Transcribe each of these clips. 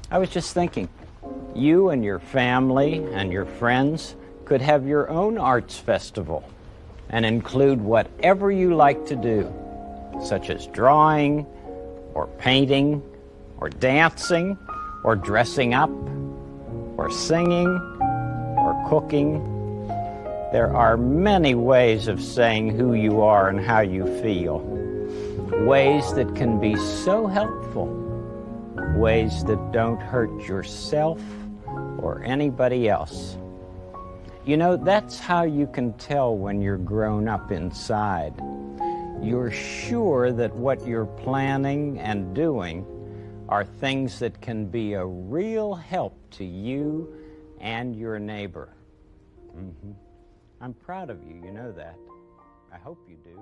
I was just thinking, you and your family and your friends could have your own arts festival and include whatever you like to do, such as drawing, or painting, or dancing, or dressing up, or singing, or cooking. There are many ways of saying who you are and how you feel, ways that can be so helpful, ways that don't hurt yourself or anybody else. You know, that's how you can tell when you're grown up inside. You're sure that what you're planning and doing are things that can be a real help to you and your neighbor. I'm proud of you, you know that. I hope you do.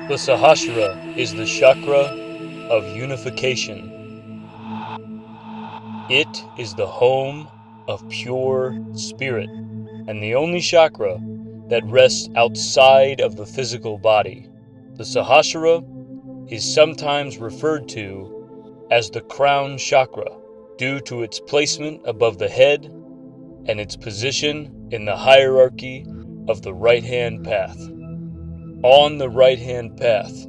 The Sahasrara is the chakra of unification. It is the home of pure spirit, and the only chakra that rests outside of the physical body. The Sahasrara is sometimes referred to as the crown chakra due to its placement above the head and its position in the hierarchy of the right-hand path. On the right-hand path,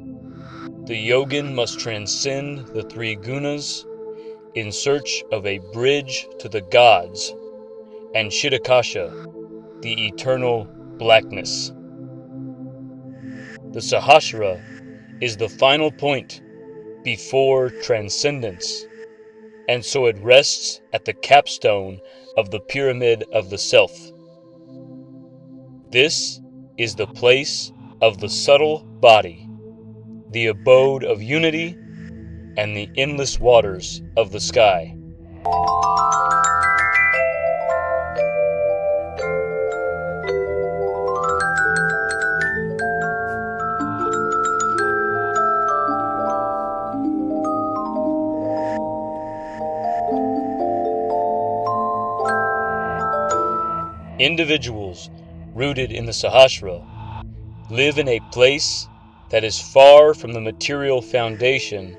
the yogin must transcend the three gunas in search of a bridge to the gods and Chidakasha, the eternal blackness. The Sahasrara is the final point before transcendence, and so it rests at the capstone of the pyramid of the self. This is the place of the subtle body, the abode of unity, and the endless waters of the sky. Individuals rooted in the Sahasrara live in a place that is far from the material foundation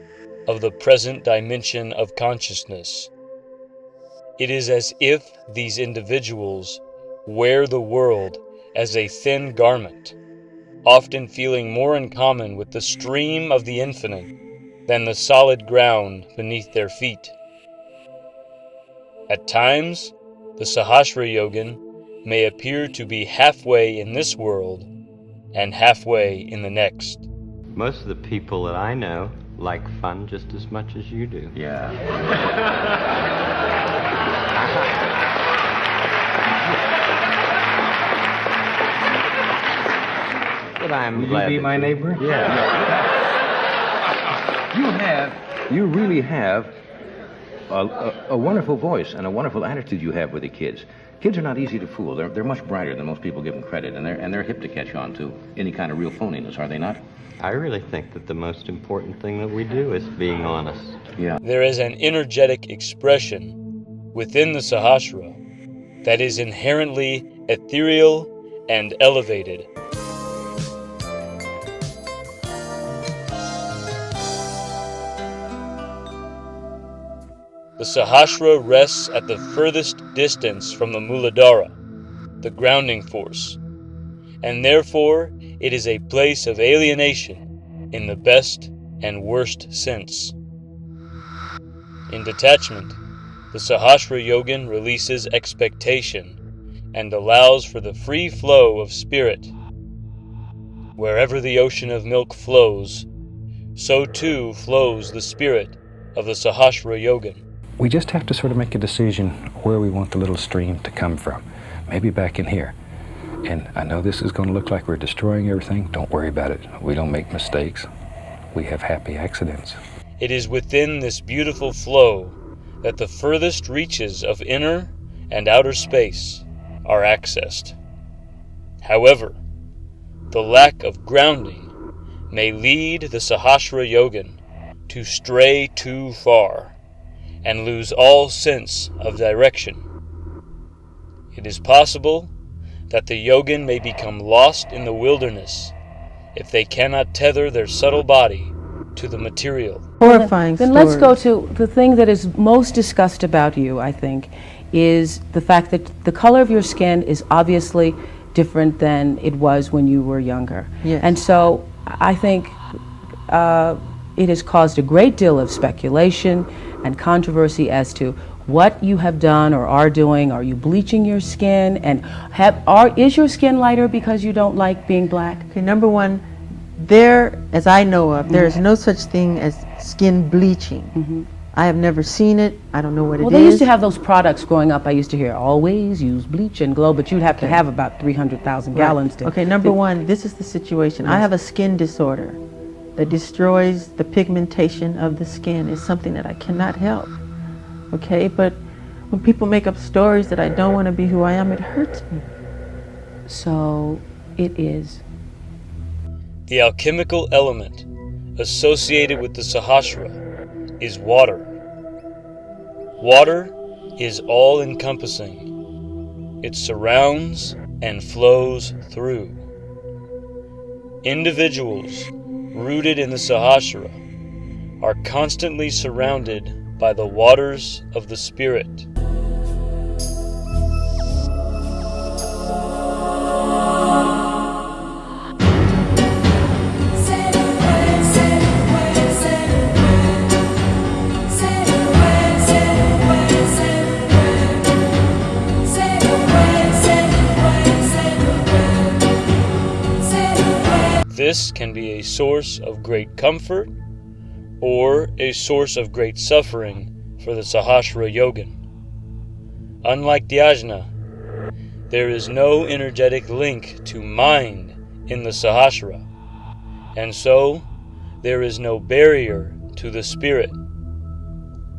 of the present dimension of consciousness. It is as if these individuals wear the world as a thin garment, often feeling more in common with the stream of the infinite than the solid ground beneath their feet. At times, the Sahasrara yogin may appear to be halfway in this world and halfway in the next. Most of the people that I know like fun just as much as you do. Yeah. But I'm Will glad you be my neighbor? Yeah. You really have a wonderful voice and a wonderful attitude you have with the kids. Kids are not easy to fool. They're much brighter than most people give them credit, and they're hip to catch on to any kind of real phoniness, are they not? I really think that the most important thing that we do is being honest. Yeah. There is an energetic expression within the Sahasrara that is inherently ethereal and elevated. The Sahasrara rests at the furthest distance from the Muladhara, the grounding force, and therefore it is a place of alienation in the best and worst sense. In detachment, the Sahasrara yogin releases expectation and allows for the free flow of spirit. Wherever the ocean of milk flows, so too flows the spirit of the Sahasrara yogin. We just have to sort of make a decision where we want the little stream to come from. Maybe back in here. And I know this is going to look like we're destroying everything. Don't worry about it. We don't make mistakes. We have happy accidents. It is within this beautiful flow that the furthest reaches of inner and outer space are accessed. However, the lack of grounding may lead the Sahasrara yogin to stray too far and lose all sense of direction. It is possible that the yogin may become lost in the wilderness if they cannot tether their subtle body to the material. Horrifying Then let's go to the thing that is most discussed about you, I think, is the fact that the color of your skin is obviously different than it was when you were younger. Yes. And so I think it has caused a great deal of speculation and controversy as to what you have done or are doing. Are you bleaching your skin? And is your skin lighter because you don't like being black? Okay, number one, as I know of, there is no such thing as skin bleaching. I have never seen it. I don't know what it is. Well, they used to have those products growing up. I used to hear, always use bleach and glow, but you'd have to have about 300,000 gallons to... Okay, number one, this is the situation. I have a skin disorder that destroys the pigmentation of the skin. It's something that I cannot help. Okay, but when people make up stories that I don't want to be who I am, it hurts me. So it is. The alchemical element associated with the Sahasrara is water. Water is all-encompassing. It surrounds and flows through. Individuals rooted in the Sahasrara are constantly surrounded by the waters of the spirit. This can be a source of great comfort or a source of great suffering for the Sahasrara yogin. Unlike Dhyana, there is no energetic link to mind in the Sahasrara, and so there is no barrier to the spirit.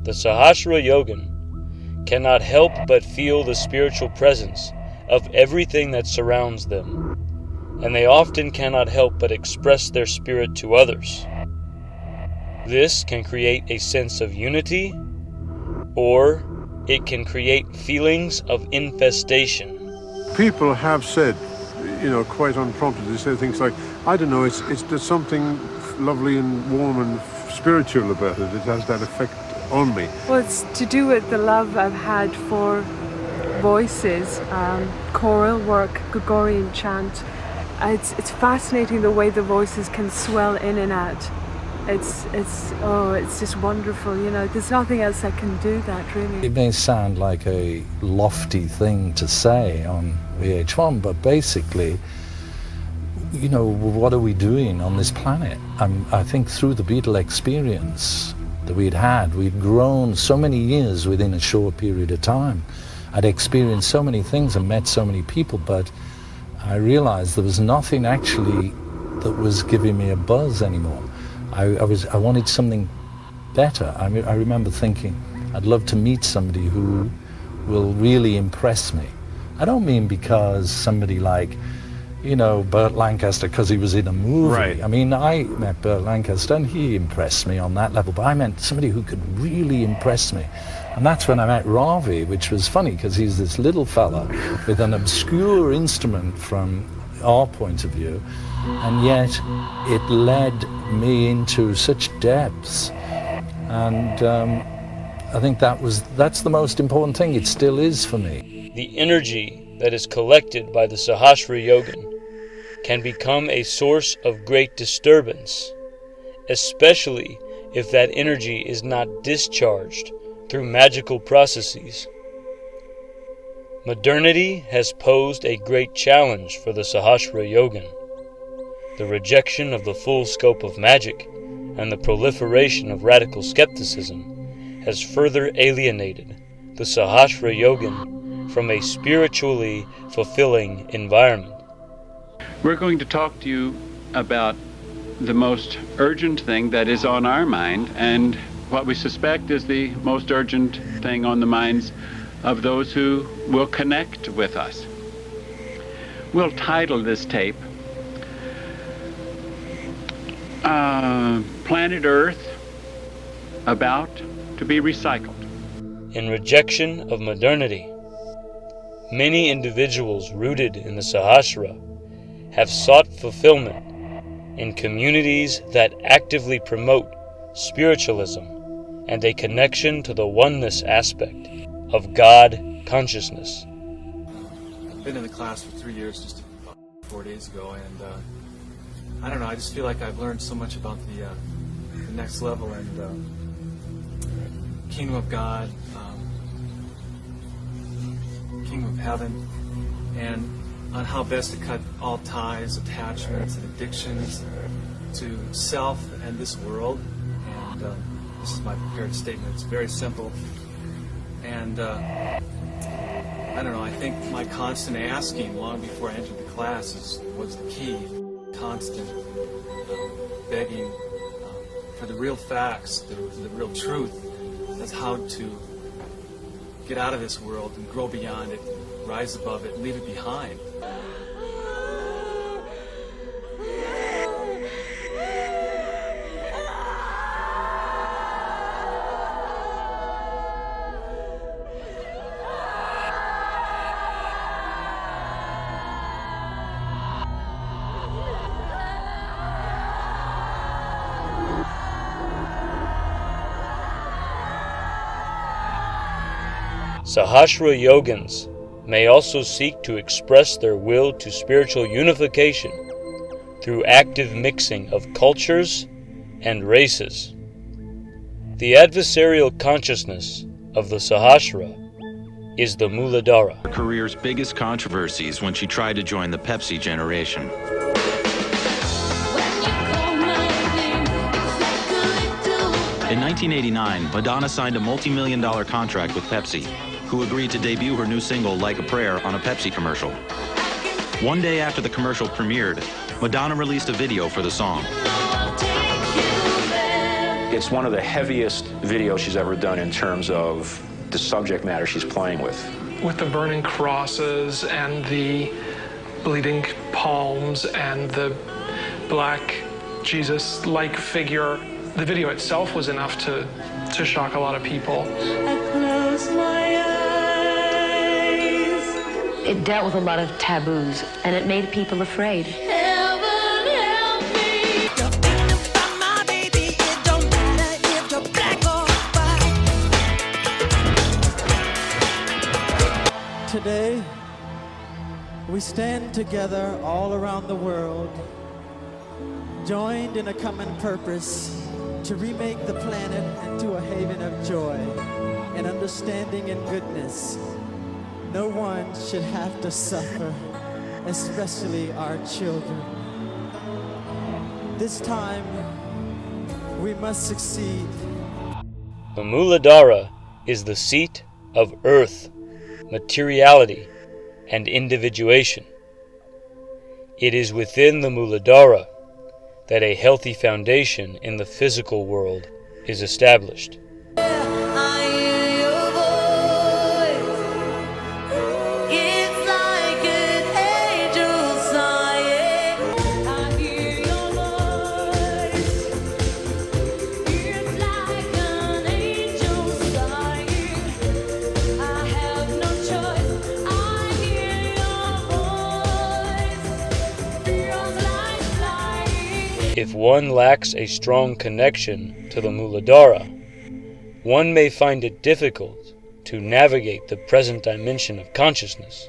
The Sahasrara yogin cannot help but feel the spiritual presence of everything that surrounds them, and they often cannot help but express their spirit to others. This can create a sense of unity, or it can create feelings of infestation. People have said, quite unprompted, they say things like, I don't know, there's something lovely and warm and spiritual about it. It has that effect on me. Well, it's to do with the love I've had for voices, choral work, Gregorian chant. It's fascinating the way the voices can swell in and out. It's just wonderful, there's nothing else that can do that, really. It may sound like a lofty thing to say on VH1, but basically, what are we doing on this planet? I think through the Beatle experience that we'd grown so many years within a short period of time. I'd experienced so many things and met so many people, but I realized there was nothing actually that was giving me a buzz anymore. I wanted something better. I remember thinking, I'd love to meet somebody who will really impress me. I don't mean because somebody like, Burt Lancaster, because he was in a movie. Right. I mean, I met Burt Lancaster and he impressed me on that level, but I meant somebody who could really impress me. And that's when I met Ravi, which was funny because he's this little fella with an obscure instrument from our point of view, and yet it led me into such depths. And I think that's the most important thing. It still is for me. The energy that is collected by the Sahasrara yogin can become a source of great disturbance, especially if that energy is not discharged through magical processes. Modernity has posed a great challenge for the Sahasrara yogin. The rejection of the full scope of magic and the proliferation of radical skepticism has further alienated the Sahasrara yogin from a spiritually fulfilling environment. We're going to talk to you about the most urgent thing that is on our mind, and what we suspect is the most urgent thing on the minds of those who will connect with us. We'll title this tape Planet Earth about to be recycled. In rejection of modernity, many individuals rooted in the Sahasrara have sought fulfillment in communities that actively promote spiritualism and a connection to the oneness aspect of God consciousness. I've been in the class for 3 years, just about 4 days ago, and I don't know, I just feel like I've learned so much about the next level and Kingdom of God, Kingdom of Heaven, and on how best to cut all ties, attachments, and addictions to self and this world. And this is my prepared statement. It's very simple. And I don't know, I think my constant asking long before I entered the class was the key. Constant begging for the real facts, the real truth. That's how to get out of this world and grow beyond it, rise above it, and leave it behind. Sahasrara yogins may also seek to express their will to spiritual unification through active mixing of cultures and races. The adversarial consciousness of the Sahasrara is the Muladhara. Her career's biggest controversies when she tried to join the Pepsi generation. In 1989, Madonna signed a multi-million-dollar contract with Pepsi, who agreed to debut her new single, Like a Prayer, on a Pepsi commercial. One day after the commercial premiered, Madonna released a video for the song. It's one of the heaviest videos she's ever done in terms of the subject matter she's playing with. With the burning crosses and the bleeding palms and the black Jesus-like figure, the video itself was enough to shock a lot of people. I close my eyes. It dealt with a lot of taboos, and it made people afraid. Heaven help me. You're thinking about my baby. It don't matter if you're black or white. Today, we stand together all around the world, joined in a common purpose to remake the planet into a haven of joy and understanding and goodness. No one should have to suffer, especially our children. This time, we must succeed. The Muladhara is the seat of earth, materiality, and individuation. It is within the Muladhara that a healthy foundation in the physical world is established. If one lacks a strong connection to the Muladhara, one may find it difficult to navigate the present dimension of consciousness.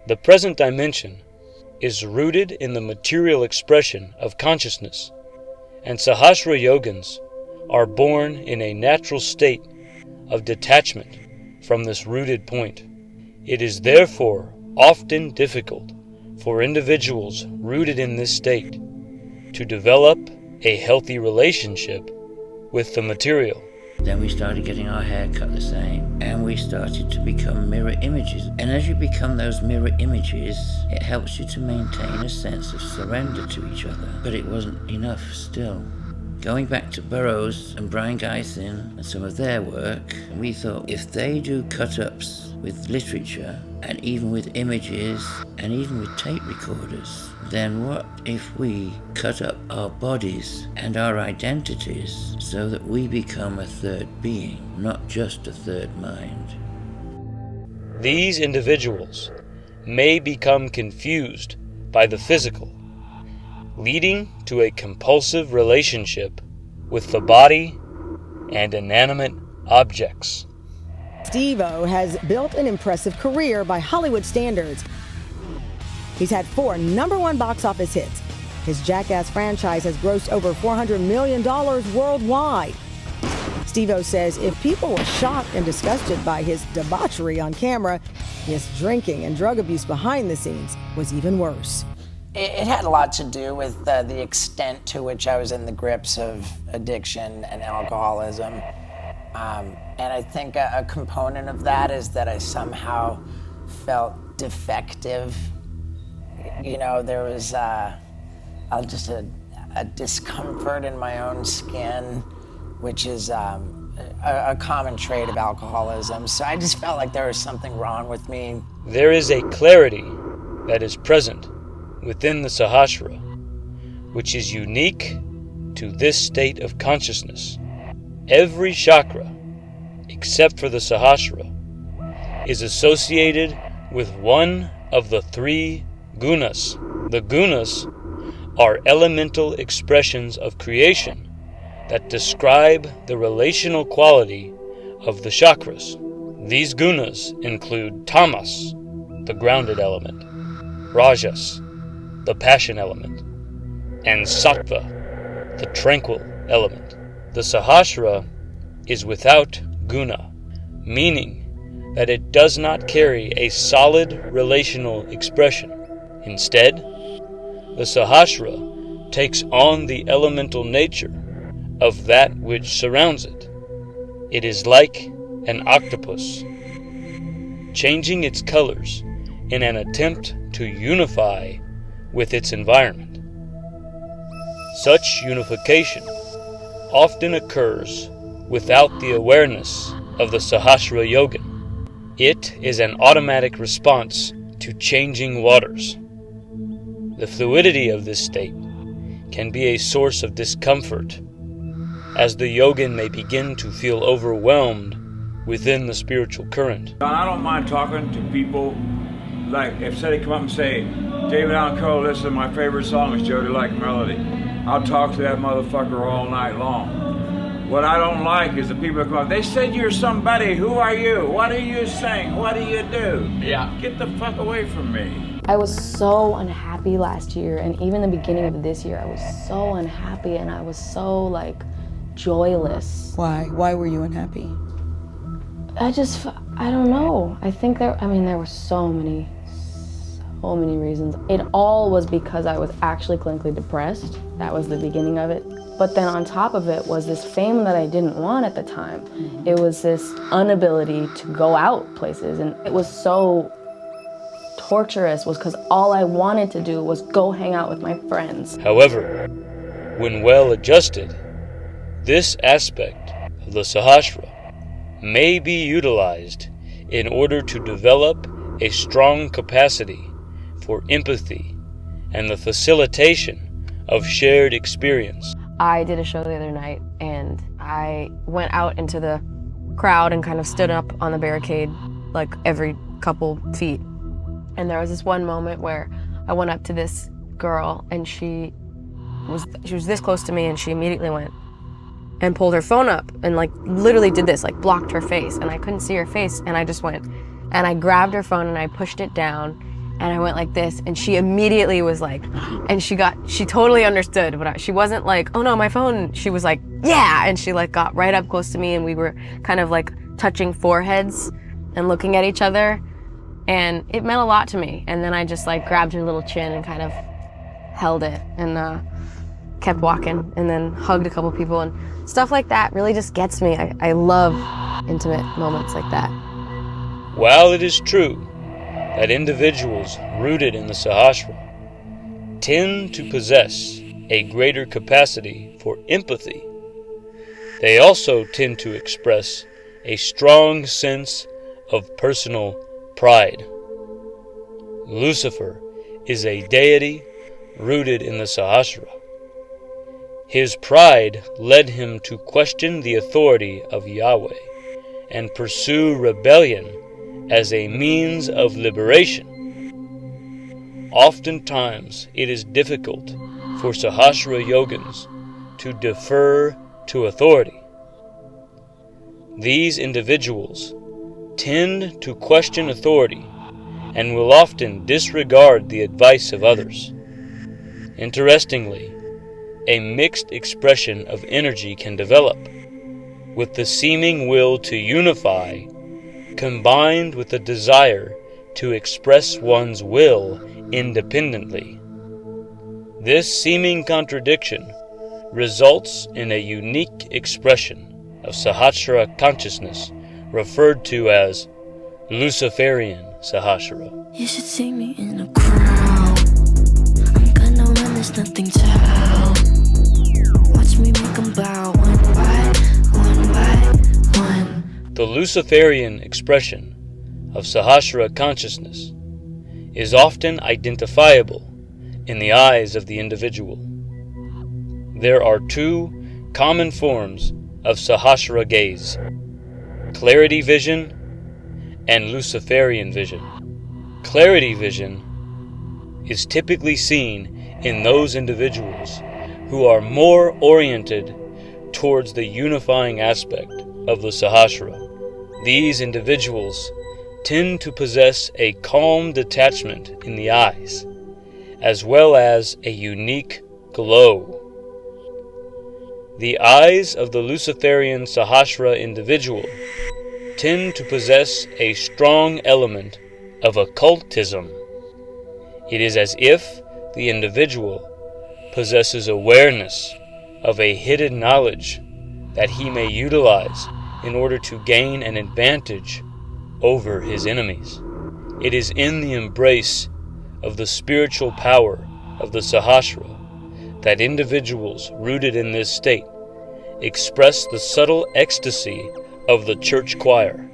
The present dimension is rooted in the material expression of consciousness, and Sahasrara yogins are born in a natural state of detachment from this rooted point. It is therefore often difficult for individuals rooted in this state to develop a healthy relationship with the material. Then we started getting our hair cut the same, and we started to become mirror images. And as you become those mirror images, it helps you to maintain a sense of surrender to each other. But it wasn't enough still. Going back to Burroughs and Brian Gysin and some of their work, we thought if they do cut-ups with literature, and even with images, and even with tape recorders, then what if we cut up our bodies and our identities so that we become a third being, not just a third mind? These individuals may become confused by the physical, leading to a compulsive relationship with the body and inanimate objects. Steve-O has built an impressive career by Hollywood standards. He's had 4 #1 box office hits. His Jackass franchise has grossed over $400 million worldwide. Steve-O says if people were shocked and disgusted by his debauchery on camera, his drinking and drug abuse behind the scenes was even worse. It had a lot to do with the extent to which I was in the grips of addiction and alcoholism. And I think a component of that is that I somehow felt defective. You know, there was just a discomfort in my own skin, which is a common trait of alcoholism. So I just felt like there was something wrong with me. There is a clarity that is present within the Sahasrara, which is unique to this state of consciousness. Every chakra, except for the Sahasrara, is associated with one of the 3 gunas. The gunas are elemental expressions of creation that describe the relational quality of the chakras. These gunas include tamas, the grounded element, rajas, the passion element, and sattva, the tranquil element. The Sahasrara is without guna, meaning that it does not carry a solid relational expression. Instead, the Sahasrara takes on the elemental nature of that which surrounds it. It is like an octopus, changing its colors in an attempt to unify with its environment. Such unification often occurs without the awareness of the Vyaghra Yoga. It is an automatic response to changing waters. The fluidity of this state can be a source of discomfort, as the yogin may begin to feel overwhelmed within the spiritual current. I don't mind talking to people, like if somebody come up and say, David Allan Coe, listen, my favorite song is Jody Like Melody. I'll talk to that motherfucker all night long. What I don't like is the people that come up, they said you're somebody, who are you? What do you sing? What do you do? Yeah, get the fuck away from me. I was so unhappy last year, and even the beginning of this year, I was so unhappy and I was so like joyless. Why? Why were you unhappy? I don't know. I think there were so many reasons. It all was because I was actually clinically depressed. That was the beginning of it. But then on top of it was this fame that I didn't want at the time. It was this inability to go out places, and it was so torturous was because all I wanted to do was go hang out with my friends. However, when well adjusted, this aspect of the Sahasrara may be utilized in order to develop a strong capacity for empathy and the facilitation of shared experience. I did a show the other night, and I went out into the crowd and kind of stood up on the barricade like every couple feet. And there was this one moment where I went up to this girl, and she was this close to me, and she immediately went and pulled her phone up and like literally did this, like blocked her face, and I couldn't see her face, and I just went and I grabbed her phone and I pushed it down and I went like this, and she immediately was like, and she totally understood, but she wasn't like, oh no, my phone. She was like, yeah, and she like got right up close to me, and we were kind of like touching foreheads and looking at each other, and it meant a lot to me. And then I just like grabbed her little chin and kind of held it and kept walking, and then hugged a couple people, and stuff like that really just gets me. I love intimate moments like that. While it is true that individuals rooted in the Sahasrara tend to possess a greater capacity for empathy, they also tend to express a strong sense of personal pride. Lucifer is a deity rooted in the Sahasrara. His pride led him to question the authority of Yahweh and pursue rebellion as a means of liberation. Oftentimes, it is difficult for Sahasrara yogins to defer to authority. These individuals tend to question authority and will often disregard the advice of others. Interestingly, a mixed expression of energy can develop, with the seeming will to unify combined with the desire to express one's will independently. This seeming contradiction results in a unique expression of Sahasrara consciousness referred to as Luciferian Sahasrara. You should see me in a crowd. I'm gonna run, there's nothing to help. Watch me make them bow one by one. The Luciferian expression of Sahasrara consciousness is often identifiable in the eyes of the individual. There are two common forms of Sahasrara gaze: clarity vision and Luciferian vision. Clarity vision is typically seen in those individuals who are more oriented towards the unifying aspect of the Sahasrara. These individuals tend to possess a calm detachment in the eyes, as well as a unique glow. The eyes of the Luciferian Sahasrara individual tend to possess a strong element of occultism. It is as if the individual possesses awareness of a hidden knowledge that he may utilize in order to gain an advantage over his enemies. It is in the embrace of the spiritual power of the Sahasrara that individuals rooted in this state express the subtle ecstasy of the church choir.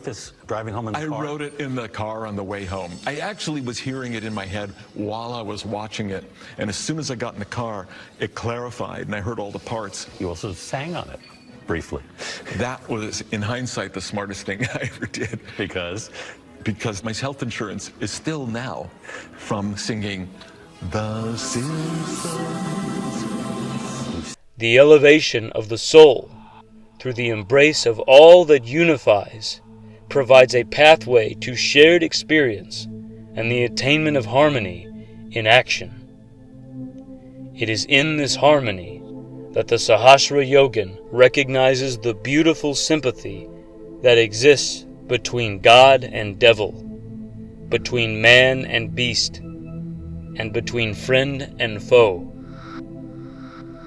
This driving home in the car? I wrote it in the car on the way home. I actually was hearing it in my head while I was watching it, and as soon as I got in the car, it clarified, and I heard all the parts. You also sang on it, briefly. That was, in hindsight, the smartest thing I ever did. Because? Because my health insurance is still now from singing The Simpsons. The elevation of the soul through the embrace of all that unifies provides a pathway to shared experience and the attainment of harmony in action. It is in this harmony that the Sahasrara yogin recognizes the beautiful sympathy that exists between God and devil, between man and beast, and between friend and foe.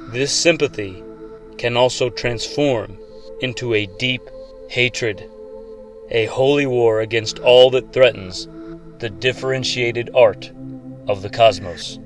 This sympathy can also transform into a deep hatred, a holy war against all that threatens the differentiated art of the cosmos.